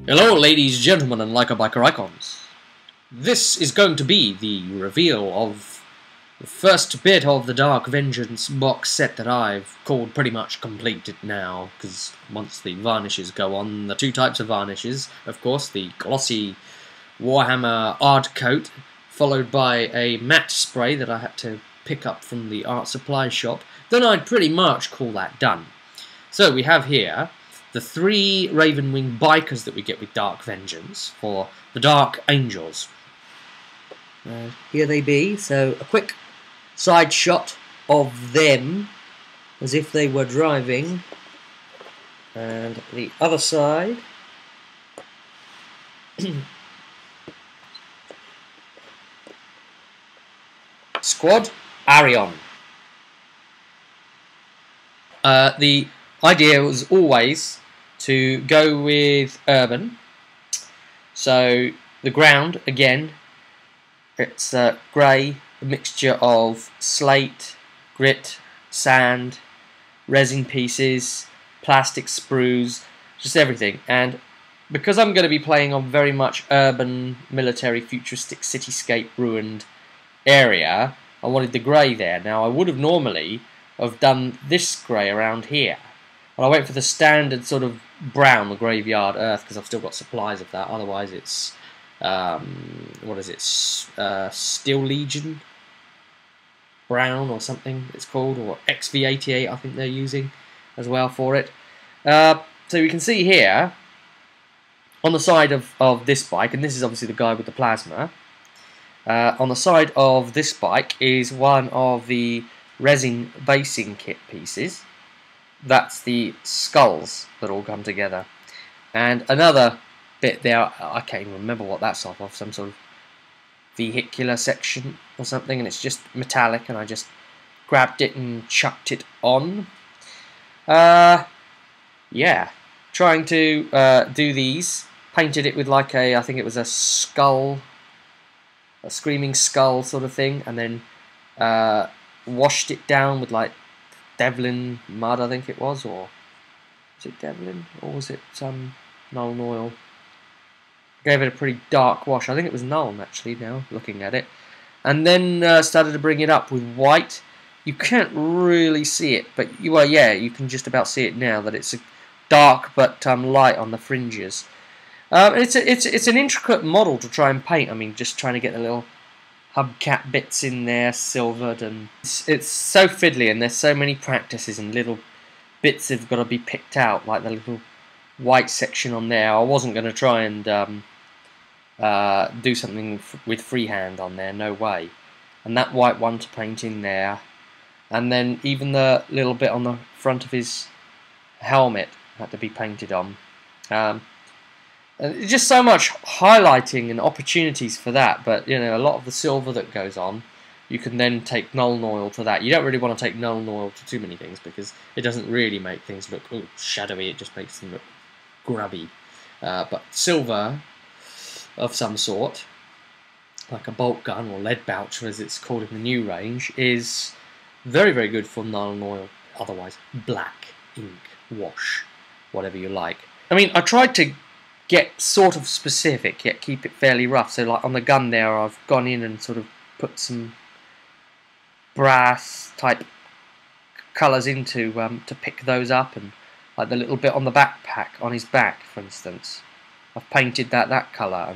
Hello ladies, gentlemen and biker icons. This is going to be the reveal of the first bit of the Dark Vengeance box set that I've called pretty much completed now, because once the varnishes go on, the two types of varnishes, of course, the glossy Warhammer Art Coat, followed by a matte spray that I had to pick up from the art supply shop, then I'd pretty much call that done. So we have here the 3 Ravenwing bikers that we get with Dark Vengeance for the Dark Angels. Here they be, so a quick side shot of them as if they were driving, and the other side Squad Arion. The idea was always to go with urban, so the ground, again, it's grey, a mixture of slate, grit, sand, resin pieces, plastic sprues, just everything. And because I'm going to be playing on very much urban, military, futuristic, cityscape, ruined area, I wanted the grey there. Now I would have normally have done this grey around here, but I went for the standard sort of brown, the graveyard earth, because I've still got supplies of that. Otherwise it's what is it, Steel Legion brown or something it's called, or XV88 I think they're using as well for it. So you can see here on the side of this bike, and this is obviously the guy with the plasma, on the side of this bike is one of the resin basing kit pieces. That's the skulls that all come together, and another bit there, I can't even remember what that's off of, some sort of vehicular section or something, and it's just metallic, and I just grabbed it and chucked it on. Yeah, trying to do these, painted it with like a, I think it was a skull, a screaming skull sort of thing, and then washed it down with like Devlin mud, I think it was, or was it Devlin, or was it some Nuln oil? Gave it a pretty dark wash. I think it was Nuln actually, now looking at it, and then started to bring it up with white. You can't really see it, but well, yeah, you can just about see it now that it's a dark but light on the fringes. It's an intricate model to try and paint. I mean, just trying to get the little hubcap bits in there silvered, and it's so fiddly, and there's so many practices and little bits have got to be picked out, like the little white section on there. I wasn't going to try and do something with freehand on there, no way. And that white one to paint in there, and then even the little bit on the front of his helmet had to be painted on. Just so much highlighting and opportunities for that, but you know, a lot of the silver that goes on, you can then take Nuln oil to that. You don't really want to take Nuln oil to too many things, because it doesn't really make things look shadowy, it just makes them look grubby. But silver of some sort, like a bolt gun or lead boucher as it's called in the new range, is very, very good for Nuln oil. Otherwise, black ink, wash, whatever you like. I mean, I tried to get sort of specific, yet keep it fairly rough. So like on the gun there, I've gone in and sort of put some brass type colours into to pick those up, and like the little bit on the backpack, on his back for instance, I've painted that colour,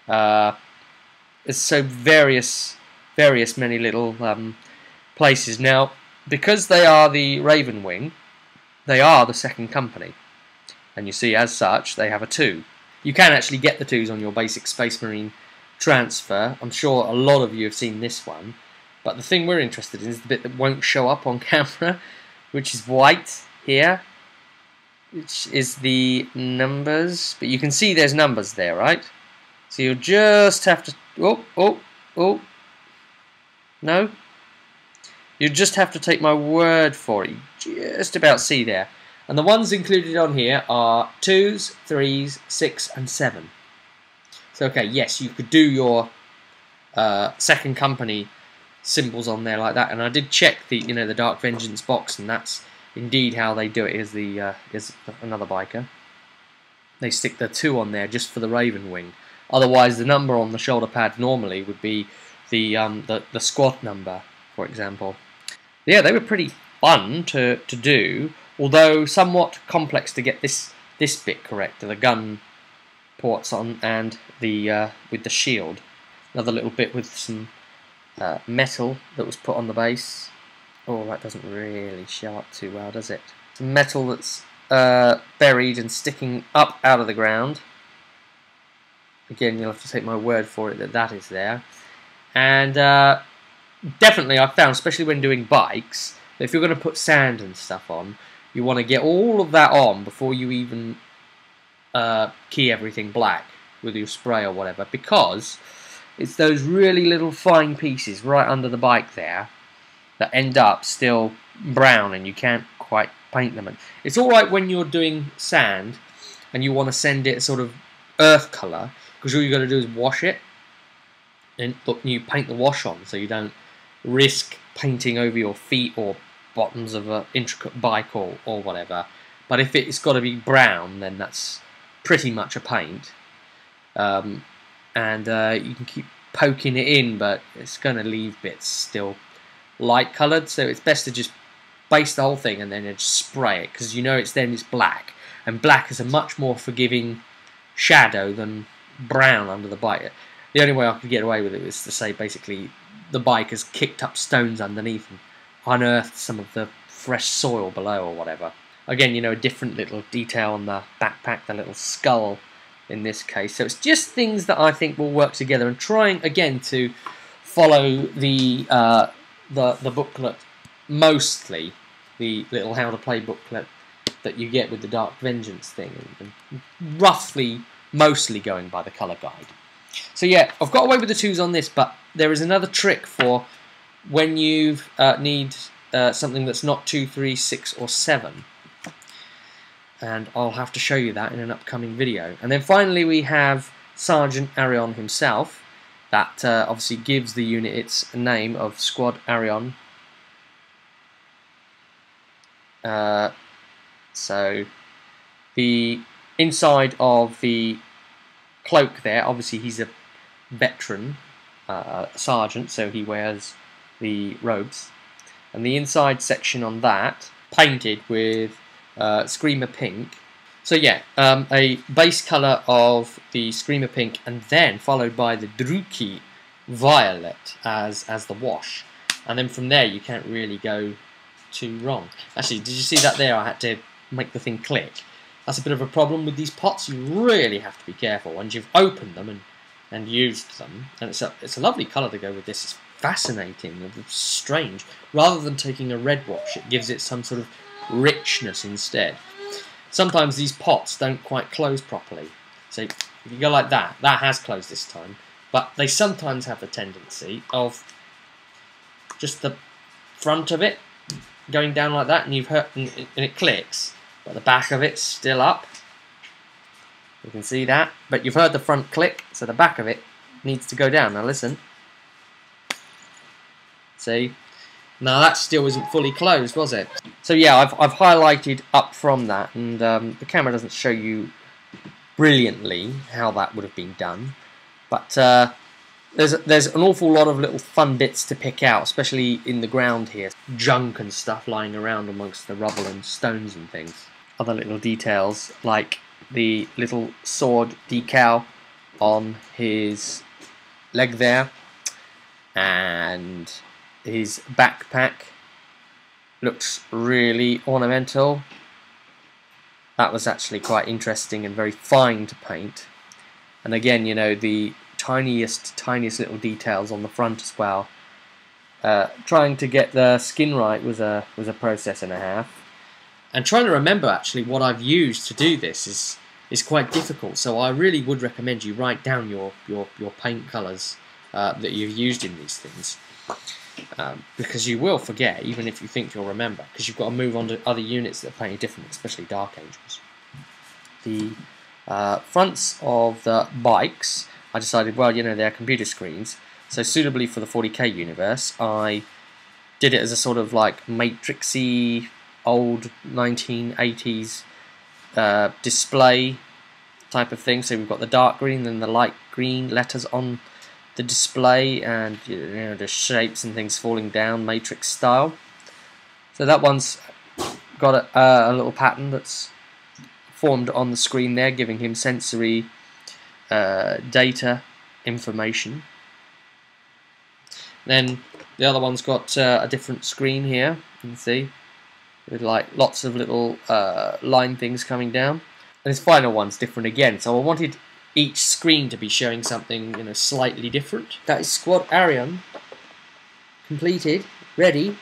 and it's so various many little places. Now, because they are the Ravenwing, they are the second company, and you see as such they have a 2. You can actually get the 2s on your basic Space Marine transfer. I'm sure a lot of you have seen this one, but the thing we're interested in is the bit that won't show up on camera, which is white here, which is the numbers, but you can see there's numbers there, right? So you'll just have to, oh, no? You just have to take my word for it. You just about see there. And the ones included on here are 2s, 3s, 6 and 7. So okay, yes, you could do your second company symbols on there like that, and I did check the the Dark Vengeance box, and that's indeed how they do it. Is another biker. they stick the 2 on there just for the Ravenwing. Otherwise, the number on the shoulder pad normally would be the squad number, for example. Yeah, they were pretty fun to do, although somewhat complex to get this bit correct, the gun ports on and the with the shield. Another little bit with some metal that was put on the base. Oh, that doesn't really show up too well, does it? Some metal that's buried and sticking up out of the ground. Again, you'll have to take my word for it that that is there. And definitely I've found, especially when doing bikes, that if you're going to put sand and stuff on, you want to get all of that on before you even key everything black with your spray or whatever, because it's those really little fine pieces right under the bike there that end up still brown and you can't quite paint them. It's alright when you're doing sand and you want to send it a sort of earth colour, because all you've got to do is wash it and you paint the wash on, so you don't risk painting over your feet or bottoms of an intricate bike or whatever. But if it's got to be brown, then that's pretty much a paint. And you can keep poking it in, but it's going to leave bits still light coloured, so it's best to just base the whole thing and then just spray it, because you know it's black, and black is a much more forgiving shadow than brown under the bike. The only way I could get away with it was to say basically the bike has kicked up stones underneath and unearthed some of the fresh soil below or whatever. Again, you know, a different little detail on the backpack, the little skull in this case. So it's just things that I think will work together, and trying again to follow the booklet, mostly the little how to play booklet that you get with the Dark Vengeance thing, and roughly mostly going by the colour guide. So yeah, I've got away with the 2s on this, but there is another trick for when you need something that's not 2, 3, 6 or 7, and I'll have to show you that in an upcoming video. And then finally we have Sergeant Arion himself, that obviously gives the unit its name of Squad Arion. So the inside of the cloak there, obviously he's a veteran sergeant, so he wears the robes, and the inside section on that painted with Screamer Pink. So yeah, a base colour of the Screamer Pink, and then followed by the Druki Violet as the wash, and then from there you can't really go too wrong. Actually, did you see that there? I had to make the thing click. That's a bit of a problem with these pots. You really have to be careful once you've opened them and used them. And it's a lovely colour to go with this. It's fascinating and strange. Rather than taking a red wash, it gives it some sort of richness instead. Sometimes these pots don't quite close properly. So if you go like that, that has closed this time. But they sometimes have the tendency of just the front of it going down like that, and you've heard, and it clicks, but the back of it's still up. You can see that, but you've heard the front click, so the back of it needs to go down. Now listen. See? Now that still isn't fully closed, was it? So yeah, I've highlighted up from that, and the camera doesn't show you brilliantly how that would have been done, but there's an awful lot of little fun bits to pick out, especially in the ground here. Junk and stuff lying around amongst the rubble and stones and things. Other little details, like the little sword decal on his leg there, and his backpack looks really ornamental. That was actually quite interesting and very fine to paint. And again, you know, the tiniest little details on the front as well. Trying to get the skin right was a process and a half. And trying to remember actually what I've used to do this is quite difficult. So I really would recommend you write down your paint colours that you've used in these things, because you will forget, even if you think you'll remember, because you've got to move on to other units that are painted differently, especially Dark Angels. The fronts of the bikes, I decided, well, you know, they're computer screens, so suitably for the 40k universe, I did it as a sort of like matrixy old 1980s display type of thing. So we've got the dark green and the light green letters on the display, and the shapes and things falling down, matrix style. So that one's got a little pattern that's formed on the screen there, giving him sensory data information. Then the other one's got a different screen here, you can see, with like lots of little line things coming down. And his final one's different again, so I wanted each screen to be showing something slightly different. That is Squad Arion completed, ready,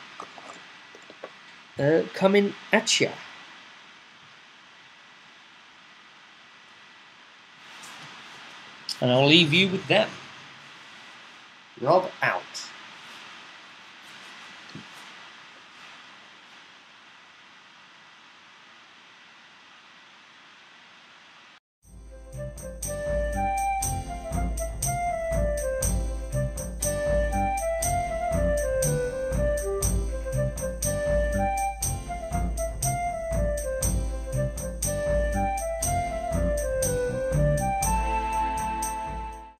coming at ya. And I'll leave you with them. Rob out.